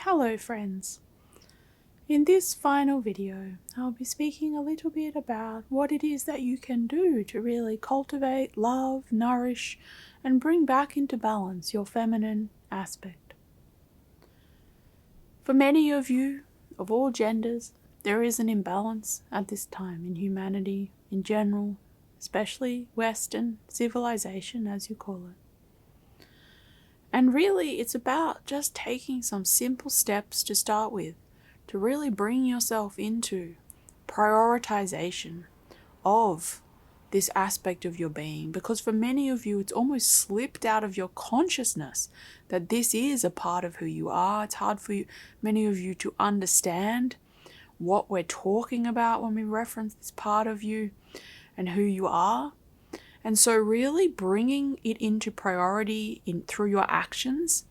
Hello friends. In this final video, I'll be speaking a little bit about what it is that you can do to really cultivate, love, nourish, and bring back into balance your feminine aspect. For many of you, of all genders, there is an imbalance at this time in humanity in general, especially Western civilization, as you call it. And really, it's about just taking some simple steps to start with, to really bring yourself into prioritization of this aspect of your being. Because for many of you, it's almost slipped out of your consciousness that this is a part of who you are. It's hard for many of you to understand what we're talking about when we reference this part of you and who you are. And so really bringing it into priority through your actions,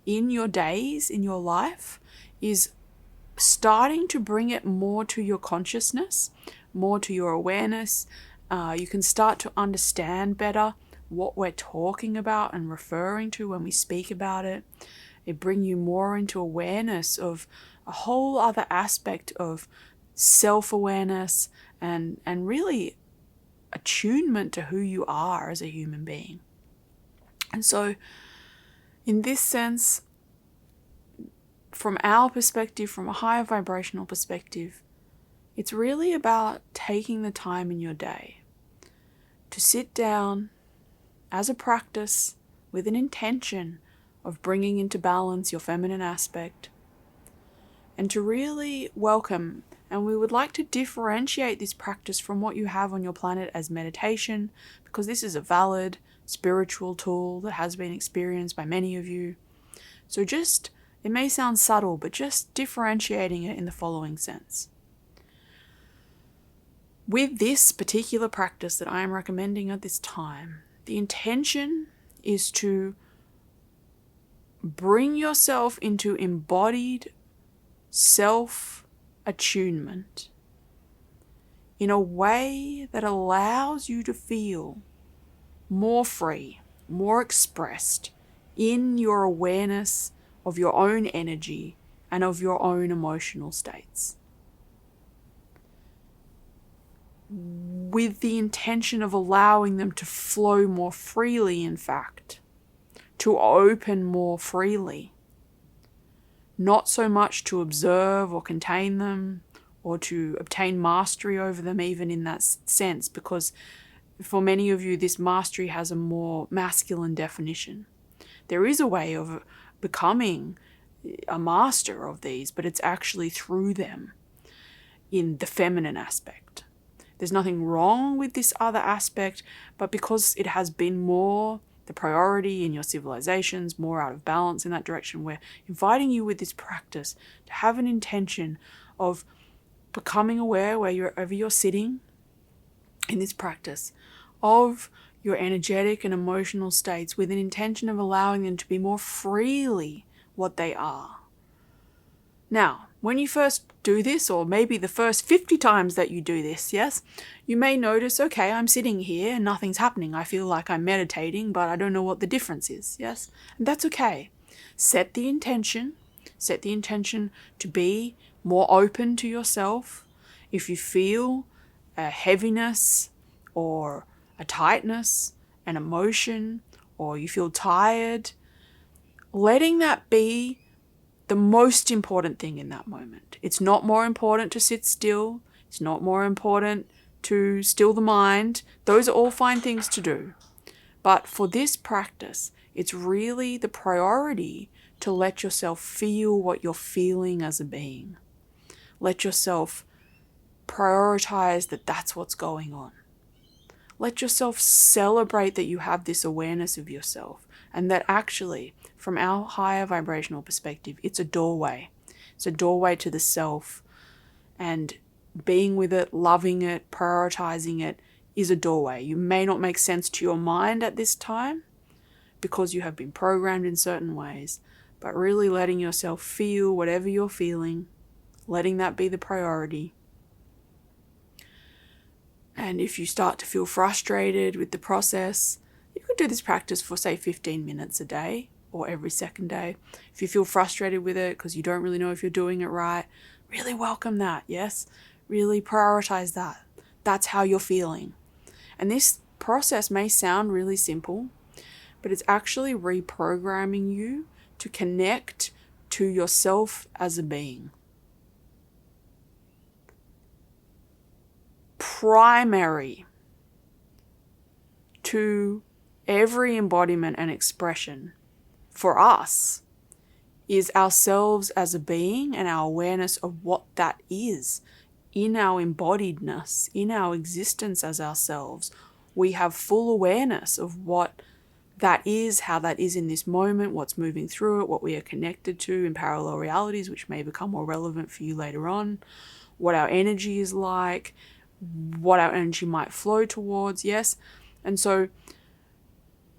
in your days, in your life, is starting to bring it more to your consciousness, more to your awareness. You can start to understand better what we're talking about and referring to when we speak about it. It brings you more into awareness of a whole other aspect of self-awareness and really attunement to who you are as a human being. And so in this sense, from our perspective, from a higher vibrational perspective, it's really about taking the time in your day to sit down as a practice with an intention of bringing into balance your feminine aspect and to really welcome. And we would like to differentiate this practice from what you have on your planet as meditation, because this is a valid spiritual tool that has been experienced by many of you. So it may sound subtle, but just differentiating it in the following sense. With this particular practice that I am recommending at this time, the intention is to bring yourself into embodied self-attunement in a way that allows you to feel more free, more expressed in your awareness of your own energy and of your own emotional states, with the intention of allowing them to flow more freely, in fact, to open more freely. Not so much to observe or contain them or to obtain mastery over them, even in that sense, because for many of you, this mastery has a more masculine definition. There is a way of becoming a master of these, but it's actually through them in the feminine aspect. There's nothing wrong with this other aspect, but because it has been more the priority in your civilizations, more out of balance in that direction, we're inviting you with this practice to have an intention of becoming aware wherever you're sitting in this practice of your energetic and emotional states, with an intention of allowing them to be more freely what they are. Now, when you first do this, or maybe the first 50 times that you do this, yes, you may notice, okay, I'm sitting here and nothing's happening. I feel like I'm meditating, but I don't know what the difference is, yes? And that's okay. Set the intention to be more open to yourself. If you feel a heaviness or a tightness, an emotion, or you feel tired, letting that be the most important thing in that moment. It's not more important to sit still. It's not more important to still the mind. Those are all fine things to do. But for this practice, it's really the priority to let yourself feel what you're feeling as a being. Let yourself prioritize that that's what's going on. Let yourself celebrate that you have this awareness of yourself, and that actually, from our higher vibrational perspective, it's a doorway. It's a doorway to the self, and being with it, loving it, prioritizing it is a doorway. You may not make sense to your mind at this time because you have been programmed in certain ways, but really letting yourself feel whatever you're feeling, letting that be the priority. And if you start to feel frustrated with the process, you could do this practice for, say, 15 minutes a day. or every second day. If you feel frustrated with it because you don't really know if you're doing it right, really welcome that, yes? Really prioritize that. That's how you're feeling. And this process may sound really simple, but it's actually reprogramming you to connect to yourself as a being. Primary to every embodiment and expression for us is ourselves as a being and our awareness of what that is in our embodiedness, in our existence as ourselves. We have full awareness of what that is, how that is in this moment, what's moving through it, what we are connected to in parallel realities, which may become more relevant for you later on, what our energy is like, what our energy might flow towards, yes? And so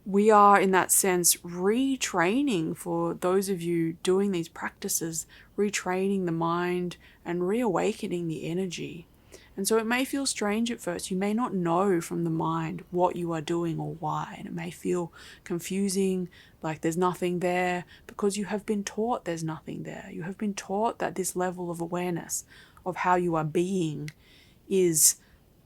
we are, in that sense, retraining, for those of you doing these practices, retraining the mind and reawakening the energy. And so it may feel strange at first. You may not know from the mind what you are doing or why. And it may feel confusing, like there's nothing there, because you have been taught there's nothing there. You have been taught that this level of awareness of how you are being is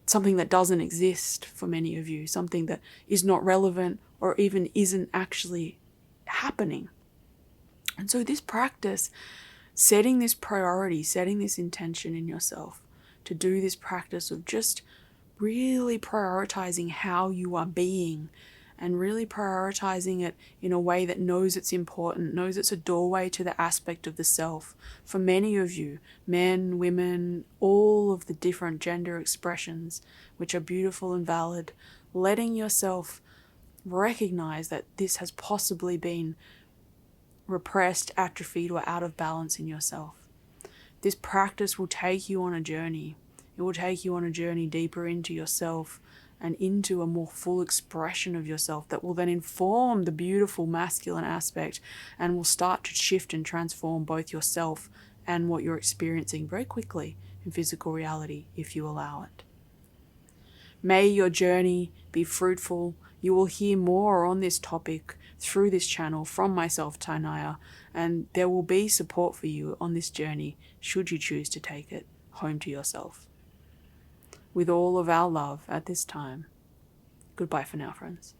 something that doesn't exist for many of you, something that is not relevant or even isn't actually happening. And so this practice, setting this priority, setting this intention in yourself to do this practice of just really prioritizing how you are being and really prioritizing it in a way that knows it's important, knows it's a doorway to the aspect of the self. For many of you, men, women, all of the different gender expressions, which are beautiful and valid, letting yourself recognize that this has possibly been repressed, atrophied, or out of balance in yourself. This practice will take you on a journey. It will take you on a journey deeper into yourself and into a more full expression of yourself that will then inform the beautiful masculine aspect and will start to shift and transform both yourself and what you're experiencing very quickly in physical reality if you allow it. May your journey be fruitful. You will hear more on this topic through this channel from myself, Tyniyah, and there will be support for you on this journey should you choose to take it home to yourself. With all of our love at this time, goodbye for now, friends.